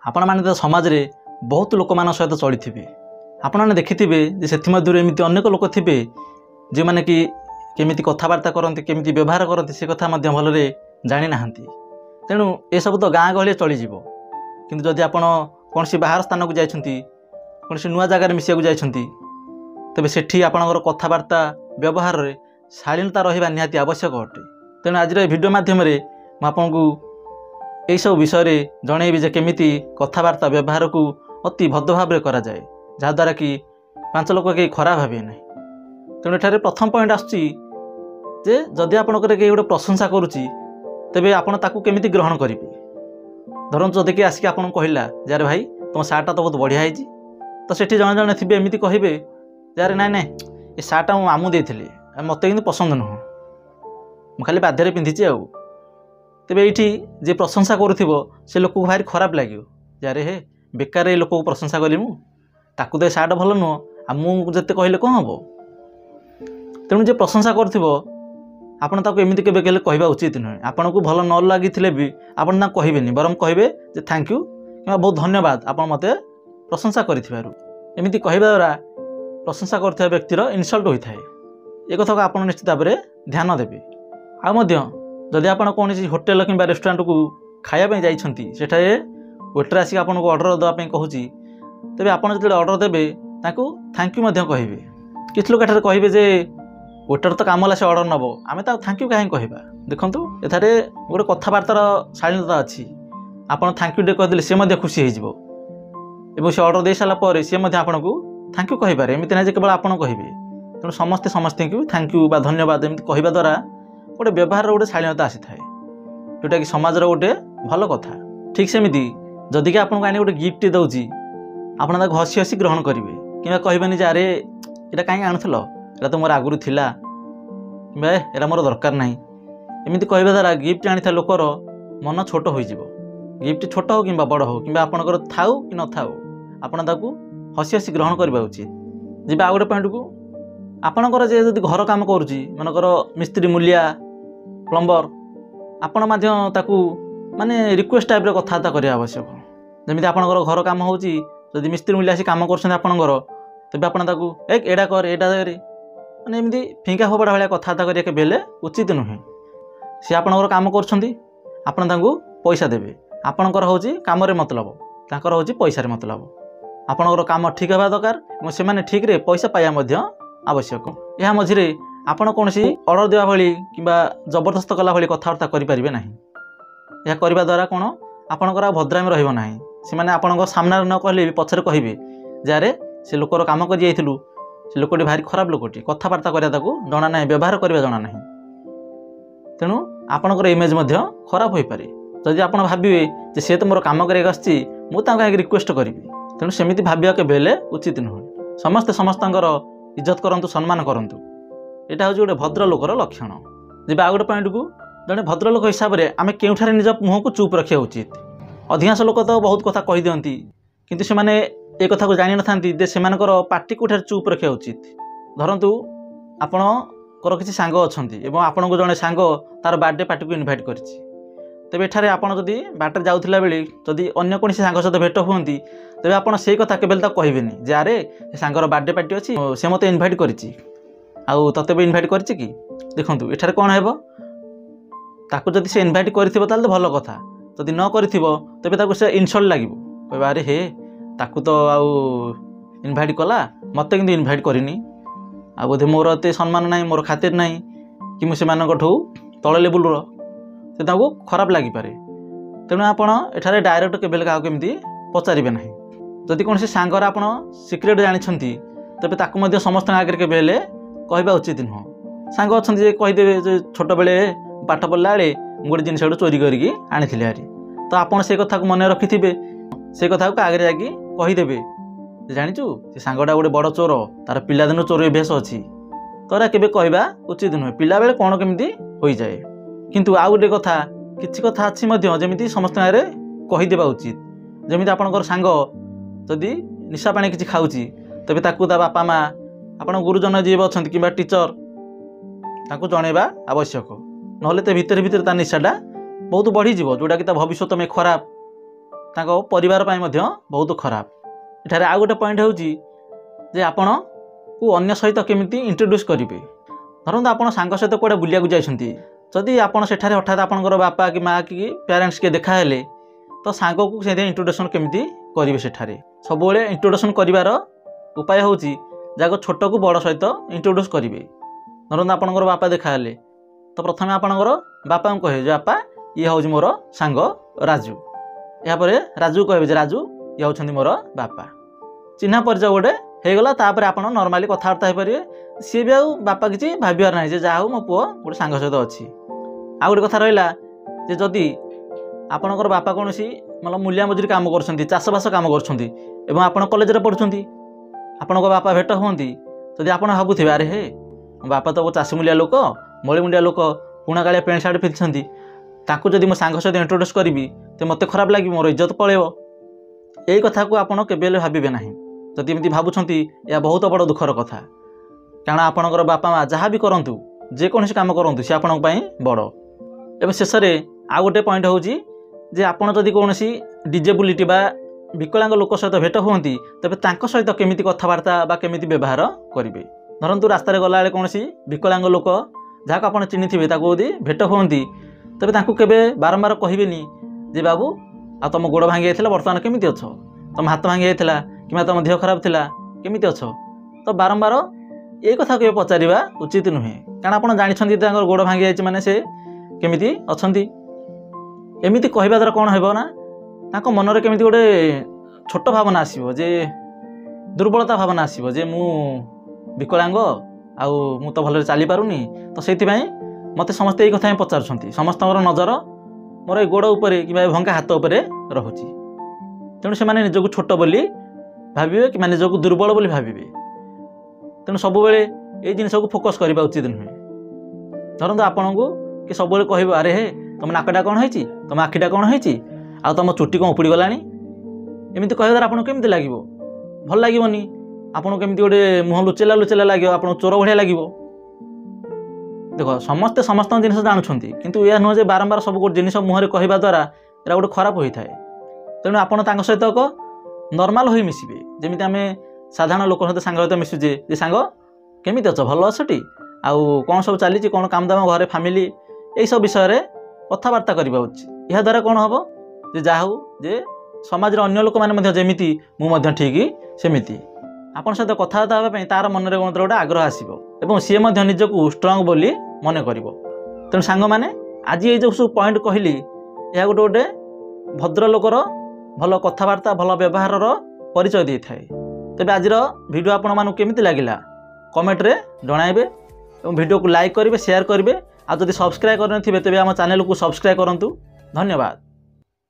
आपण माने तो समाज रे बहुत लोक मान सहित चली थे आपण मैंने देखिथे से एमती अनेक लोक थे जो मैंने कि केमी कथबार्ता करते केमी व्यवहार करते से कथा भलरे जानी ना तेणु ये सब तो गाँ गहली चलीज कि जदि आप कौन बाहर स्थान को जाइछंती कौन नुआ जगार मिसिया को जाइछंती तेबे सेठी आपणकर कथबार्ता व्यवहार रे शालीनता रहिबा निहाती आवश्यक अटे। तेणु आज भिडियो माध्यम आपको यही सब विषय जनइबी जे केमिति कथबार्ता व्यवहार को अति भद्र भाव में करा जाए जहाद्वारा कि पांच लोक कहीं खराब भावे ना। तेणु एठारे प्रथम पॉइंट आसुची जे जदि आपणकर कहीं गोटे प्रशंसा करुच्ची तेबे आपण ताकू केमिति ग्रहण करेंगे। धरन जदि कि आसिक आपन कहला यार भाई तुम सार्टा तो बहुत बढ़िया है तो सेठी जन जन थे एमती कहे यार नाई नाई ये सार्टा मो मामू देते मत कि पसंद नुह मुझे खाली बाध्य पिंधि आउ तेरे ये जी प्रशंसा करुव से लोक को भारी खराब लगे यार हे बेकार ये लोक को प्रशंसा करी मुझे तो सार्ट भल नुह मुझे कहले कौन हम। तेणु जे प्रशंसा करुव आपण ताको एमती केबे केले कहबा उचित नुहे। आपन को भल न लगी भी आपन ना कहबेनी बरम कहबे जे थैंक यू कि बहुत धन्यवाद आपन मते प्रशंसा करिथिबारु। एमती कहबा द्वारा प्रशंसा करथिबा व्यक्तिर इनसल्ट होइथाय। ए कथा को आपन निश्चित भाबरे ध्यान देबे। आ मध्य जदि आपन कोनसी होटल किंबा रेस्टोरेंट को खाया पे जाइछंती सेठाए वेटर आसी आपन को ऑर्डर दवा पे कहूची तबे आपन जदि ऑर्डर देबे ताकू थैंक यू मध्य कहबे। किछ लोक एठारे कहबे जे वेटर तो कम से ऑर्डर नब आम तो थैंक यू कहीं कहवा। देखो एठारे गोटे कथबार्तार शालीनता अच्छी आपड़ थैंक यू डे कहदे सी खुशी हो से ऑर्डर दे सारापर सी आपन को थैंक यू कहीपे एमती ना केवल आपड़ कहे। तेणु समस्ते समस्त थैंक यू बा धन्यवाद एमती कहवा द्वारा गोटे व्यवहार गोटे शालीनता आसी था जोटा कि समाजर गोटे भल कथा। ठीक सेमती जदि आपको आने गोटे गिफ्ट दौची आपड़ हसी हसी ग्रहण करेंगे कि कहबेनि जे अरे यहाँ कहीं आणुल एटा तो मोर आगुरी थिला एरा मोर दरकार नहीं एमती कहवा द्वारा गिफ्ट आनी लोकर मन छोट हो गिफ्ट छोट हो कि बड़ हो कि आपंकर थाऊ कि न थाऊ आपड़ ताकू हसी हसी ग्रहण करवा उचित। जी आ गए पॉइंट को आपणकर जे जदि घर काम करुच्ची मनकर मिस्त्री मूलिया प्लम्बर आपण माने रिक्वेस्ट टाइप कथबार्ता करवा आवश्यक। जमी आपणकर घर काम होची जदि मिस्त्री मूलिया आसी काम कर आपणकर तेज आप एडा कर एडा माने एमती फिंका फोपड़ा भाया कथबार्ता करिया बेले उचित नुहे। सी आपणकर काम कर पैसा देवे आपणकर होची काम रे मतलब तांकर होची पैसा रे मतलब आपणकर काम ठीक हवा दरकार से माने ठीक रे पैसा पाया मध्य आवश्यक। यह मझिरे आपण कौनसी ऑर्डर देवा भली किंबा जबरदस्त कला भली कथबार्ता करें ना। यह करने द्वारा कौन आपणकर भद्रामी रहिबो नाही। से माने आपणकर सामने न कहले भी पछरे कहिबे जारे से लोकर काम कर जाइथिलु से लोकटी भारी खराब लोकटी कथबार्ता करिया ताकू जना ना व्यवहार करिया जना ना। तेणु आपणकर इमेज मध्य खराब हो पारे जदि आप भाविए जे से तो मोर काम कर मुझे रिक्वेस्ट करी। तेणु सेमती भाविया के बेले उचित नुहे। समस्ते समस्तंकर इज्जत करंतु सम्मान करंतु एटा हूँ गोटे भद्र लोकर लक्षण। जब आ गए पॉइंट को जड़े भद्र लोक हिसाब से आम के निज मुह को चुप रखा उचित। अधिकांश लोक तो बहुत कथा कही दियंती किंतु से माने ए कथा को जानि नथांती जे सेमानकर पार्टी को चुप रखा उचित। धरतु आपणकर किसी सांग अच्छी एवं आपण को जड़े सांग तार बर्थडे पार्टी को इनभाइट करिछि तेबे एठारे आपण जदि बाटर जाउथिला बेले जदि अन्य कोन सांग सहित भेट हुंती तेबे आपण से कथा केबेल तक कहबेनी जे अरे सांगर बर्थडे पार्टी अच्छी से मते इनभाइट करिछि आउ तते भी इनभाइट करिछि कि। देखंतु एठारे कोन हेबो ताकू जदि से इनभाइट करिथिबो ताले भलो कथा जदि न करिथिबो तेबे ताकू से इनसल्ट लागिबो कहबा अरे हे ताकू तो आउ इनभाइट कला मते किंतु इनभाइट करिनी आ बोधे मोर एते सम्मान नाही मोर खातिर नाही कि मु सेमानकठू तळ लेवल रो से ताकू खराब लागि पारे। तेणु आपण एठारे डायरेक्ट केबेल काहा केमती पचारिबे नाही। जदि कोनसे सांगर आपण सिक्रेट जानिछंती तबे ताकू मध्ये समस्त आगे केबेले कहबा उचित नुह। सांग अच्छे जे कहीदेवे जे छोट बेले पाठ पढ़ला बेले गोटे जिन चोरी करके आनी हारी तो आपड़ से कथा को मन रखिथे से कथा को आगे जाकि कहीदेवे जाचु से सांगटा गोटे बड़ चोर तार पिलादिन चोरी अभ्यास अच्छी तो केबे कहबा उचित नुहे। पिला बेले कौन केमती हो जाए किंतु आउ गोटे कथा किछि कथा अच्छी जमी समस्त आगे कहीदेवा उचित। जमी आपणकर सांग जदि निशा पानी किछि खाऊची तेबे ताकू ता बापा माँ आपण गुरुजन जी अच्छा कि टीचर ताकू जनइबा आवश्यक नहले ते भितर भितर ता निशाटा बहुत बढ़ीज जोटा कि भविष्य में खराब ତାଙ୍କ ପରିବାର ପାଇଁ ମଧ୍ୟ ବହୁତ ଖରାପ। ଏଠାରେ ଆଉ ଗୋଟେ ପଏଣ୍ଟ ହେଉଛି ଯେ ଆପଣଙ୍କୁ ଅନ୍ୟ ସହିତ କେମିତି ଇଣ୍ଟ୍ରୋଡ୍ୟୁସ୍ କରିବେ। ଧରନ୍ତୁ ଆପଣ ସାଙ୍ଗ ସହିତ କୁଆଡ଼େ ବୁଲିବାକୁ ଯାଇଛନ୍ତି, ଯଦି ଆପଣ ସେଠାରେ ହଠାତ୍ ଆପଣଙ୍କର ବାପା କି ମାଆ କି ପ୍ୟାରେଣ୍ଟସ୍ କିଏ ଦେଖାହେଲେ ତ ସାଙ୍ଗକୁ ସେଥିପାଇଁ ଇଣ୍ଟ୍ରୋଡକ୍ସନ୍ କେମିତି କରିବେ। ସେଠାରେ ସବୁବେଳେ ଇଣ୍ଟ୍ରୋଡକ୍ସନ୍ କରିବାର ଉପାୟ ହେଉଛି ଯାହାକୁ ଛୋଟକୁ ବଡ଼ ସହିତ ଇଣ୍ଟ୍ରୋଡ୍ୟୁସ୍ କରିବେ। ଧରନ୍ତୁ ଆପଣଙ୍କର ବାପା ଦେଖାହେଲେ ତ ପ୍ରଥମେ ଆପଣଙ୍କର ବାପାଙ୍କୁ କହିବେ ଯେ ବାପା ଇଏ ହେଉଛି ମୋର ସାଙ୍ଗ ରାଜୁ। ଏହାପରେ ରାଜୁକୁ କହିବେ ଯେ ରାଜୁ ଇଏ ହେଉଛନ୍ତି ମୋର ବାପା। ଚିହ୍ନା ପରିଚୟ ଗୋଟେ ହେଇଗଲା। ତାପରେ ଆପଣ ନର୍ମାଲି କଥାବାର୍ତ୍ତା ହେଇପାରିବେ। ସିଏ ବି ଆଉ ବାପା କିଛି ଭାବିବାର ନାହିଁ ଯେ ଯାହା ହଉ ମୋ ପୁଅ ଗୋଟେ ସାଙ୍ଗ ସହିତ ଅଛି। ଆଉ ଗୋଟେ କଥା ରହିଲା ଯେ ଯଦି ଆପଣଙ୍କର ବାପା କୌଣସି ମୂଲିଆ ମଜୁରୀ କାମ କରୁଛନ୍ତି, ଚାଷବାସ କାମ କରୁଛନ୍ତି ଏବଂ ଆପଣ କଲେଜରେ ପଢ଼ୁଛନ୍ତି, ଆପଣଙ୍କ ବାପା ଭେଟ ହୁଅନ୍ତି, ଯଦି ଆପଣ ଭାବୁଥିବେ ଆରେ ହେ ମୋ ବାପା ତ ଚାଷୀ ମୂଲିଆ ଲୋକ, ମଳି ମୁଣ୍ଡିଆ ଲୋକ, ପୁଣା କାଳିଆ ପ୍ୟାଣ୍ଟ ସାର୍ଟ ପିନ୍ଧିଛନ୍ତି, ତାଙ୍କୁ ଯଦି ମୋ ସାଙ୍ଗ ସହିତ ଇଣ୍ଟ୍ରୋଡ୍ୟୁସ୍ କରିବି ତ ମୋତେ ଖରାପ ଲାଗିବ, ମୋର ଇଜ୍ଜତ ପଳେଇବ। ଏଇ କଥାକୁ ଆପଣ କେବେ ହେଲେ ଭାବିବେ ନାହିଁ। ଯଦି ଏମିତି ଭାବୁଛନ୍ତି ଏହା ବହୁତ ବଡ଼ ଦୁଃଖର କଥା। କାରଣ ଆପଣଙ୍କର ବାପା ମା ଯାହା ବି କରନ୍ତୁ, ଯେକୌଣସି କାମ କରନ୍ତୁ, ସେ ଆପଣଙ୍କ ପାଇଁ ବଡ଼। ଏବଂ ଶେଷରେ ଆଉ ଗୋଟେ ପଏଣ୍ଟ ହେଉଛି ଯେ ଆପଣ ଯଦି କୌଣସି ଡିଜେବିଲିଟି ବା ବିକଳାଙ୍ଗ ଲୋକ ସହିତ ଭେଟ ହୁଅନ୍ତି ତେବେ ତାଙ୍କ ସହିତ କେମିତି କଥାବାର୍ତ୍ତା ବା କେମିତି ବ୍ୟବହାର କରିବେ। ଧରନ୍ତୁ ରାସ୍ତାରେ ଗଲାବେଳେ କୌଣସି ବିକଳାଙ୍ଗ ଲୋକ ଯାହାକୁ ଆପଣ ଚିହ୍ନିଥିବେ ତାକୁ ଯଦି ଭେଟ ହୁଅନ୍ତି ତେବେ ତାଙ୍କୁ କେବେ ବାରମ୍ବାର କହିବେନି ଯେ ବାବୁ ଆଉ ତୁମ ଗୋଡ଼ ଭାଙ୍ଗି ଯାଇଥିଲା, ବର୍ତ୍ତମାନ କେମିତି ଅଛ? ତୁମ ହାତ ଭାଙ୍ଗି ଯାଇଥିଲା କିମ୍ବା ତୁମ ଦେହ ଖରାପ ଥିଲା, କେମିତି ଅଛ? ତ ବାରମ୍ବାର ଏଇ କଥା କେବେ ପଚାରିବା ଉଚିତ ନୁହେଁ। କାରଣ ଆପଣ ଜାଣିଛନ୍ତି ତାଙ୍କର ଗୋଡ଼ ଭାଙ୍ଗି ଯାଇଛି ମାନେ ସେ କେମିତି ଅଛନ୍ତି। ଏମିତି କହିବା ଦ୍ୱାରା କ'ଣ ହେବ ନା ତାଙ୍କ ମନରେ କେମିତି ଗୋଟେ ଛୋଟ ଭାବନା ଆସିବ, ଯେ ଦୁର୍ବଳତା ଭାବନା ଆସିବ ଯେ ମୁଁ ବିକଳାଙ୍ଗ ଆଉ ମୁଁ ତ ଭଲରେ ଚାଲିପାରୁନି, ତ ସେଇଥିପାଇଁ ମୋତେ ସମସ୍ତେ ଏଇ କଥା ହିଁ ପଚାରୁଛନ୍ତି। ସମସ୍ତଙ୍କର ନଜର ମୋର ଏଇ ଗୋଡ଼ ଉପରେ କିମ୍ବା ଭଙ୍ଗା ହାତ ଉପରେ ରହୁଛି। ତେଣୁ ସେମାନେ ନିଜକୁ ଛୋଟ ବୋଲି ଭାବିବେ କିମ୍ବା ନିଜକୁ ଦୁର୍ବଳ ବୋଲି ଭାବିବେ। ତେଣୁ ସବୁବେଳେ ଏଇ ଜିନିଷକୁ ଫୋକସ୍ କରିବା ଉଚିତ ନୁହେଁ। ଧରନ୍ତୁ ଆପଣଙ୍କୁ କି ସବୁବେଳେ କହିବ ଆରେ ହେ ତୁମ ନାକଟା କ'ଣ ହେଇଛି, ତୁମ ଆଖିଟା କ'ଣ ହେଇଛି, ଆଉ ତୁମ ଚୁଟି କ'ଣ ଉପୁଡ଼ି ଗଲାଣି, ଏମିତି କହିବା ଦ୍ୱାରା ଆପଣଙ୍କୁ କେମିତି ଲାଗିବ? ଭଲ ଲାଗିବନି। ଆପଣଙ୍କୁ କେମିତି ଗୋଟେ ମୁହଁ ଲୁଚେଲା ଲୁଚେଲା ଲାଗିବ, ଆପଣଙ୍କୁ ଚୋର ଭଳିଆ ଲାଗିବ। ଦେଖ ସମସ୍ତେ ସମସ୍ତଙ୍କ ଜିନିଷ ଜାଣୁଛନ୍ତି, କିନ୍ତୁ ଏହା ନୁହେଁ ଯେ ବାରମ୍ବାର ସବୁ ଗୋଟେ ଜିନିଷ ମୁହଁରେ କହିବା ଦ୍ୱାରା ଏଇଟା ଗୋଟେ ଖରାପ ହୋଇଥାଏ। ତେଣୁ ଆପଣ ତାଙ୍କ ସହିତ ଏକ ନର୍ମାଲ ହୋଇ ମିଶିବେ, ଯେମିତି ଆମେ ସାଧାରଣ ଲୋକଙ୍କ ସହିତ ସାଙ୍ଗ ସହିତ ମିଶୁଛେ ଯେ ସାଙ୍ଗ କେମିତି ଅଛ, ଭଲ ଅଛଟି, ଆଉ କ'ଣ ସବୁ ଚାଲିଛି, କ'ଣ କାମଦାମ, ଘରେ ଫ୍ୟାମିଲି, ଏଇସବୁ ବିଷୟରେ କଥାବାର୍ତ୍ତା କରିବା ଉଚିତ। ଏହାଦ୍ୱାରା କ'ଣ ହେବ ଯେ ଯାହା ହେଉ ଯେ ସମାଜରେ ଅନ୍ୟ ଲୋକମାନେ ମଧ୍ୟ ଯେମିତି ମୁଁ ମଧ୍ୟ ଠିକ୍ ସେମିତି ଆପଣଙ୍କ ସହିତ କଥାବାର୍ତ୍ତା ହେବା ପାଇଁ ତା'ର ମନରେ ଗୋଟେ ଆଗ୍ରହ ଆସିବ ଏବଂ ସିଏ ମଧ୍ୟ ନିଜକୁ ଷ୍ଟ୍ରଙ୍ଗ ବୋଲି ମନେ କରିବ। ତେଣୁ ସାଙ୍ଗମାନେ ଆଜି ଏଇ ଯେଉଁ ସବୁ ପଏଣ୍ଟ କହିଲି ଏହା ଗୋଟେ ଭଦ୍ର ଲୋକର ଭଲ କଥାବାର୍ତ୍ତା, ଭଲ ବ୍ୟବହାରର ପରିଚୟ ଦେଇଥାଏ। ତେବେ ଆଜିର ଭିଡ଼ିଓ ଆପଣମାନଙ୍କୁ କେମିତି ଲାଗିଲା କମେଣ୍ଟରେ ଜଣାଇବେ ଏବଂ ଭିଡ଼ିଓକୁ ଲାଇକ୍ କରିବେ, ସେୟାର କରିବେ। ଆଉ ଯଦି ସବସ୍କ୍ରାଇବ୍ କରିନଥିବେ ତେବେ ଆମ ଚ୍ୟାନେଲକୁ ସବସ୍କ୍ରାଇବ୍ କରନ୍ତୁ। ଧନ୍ୟବାଦ।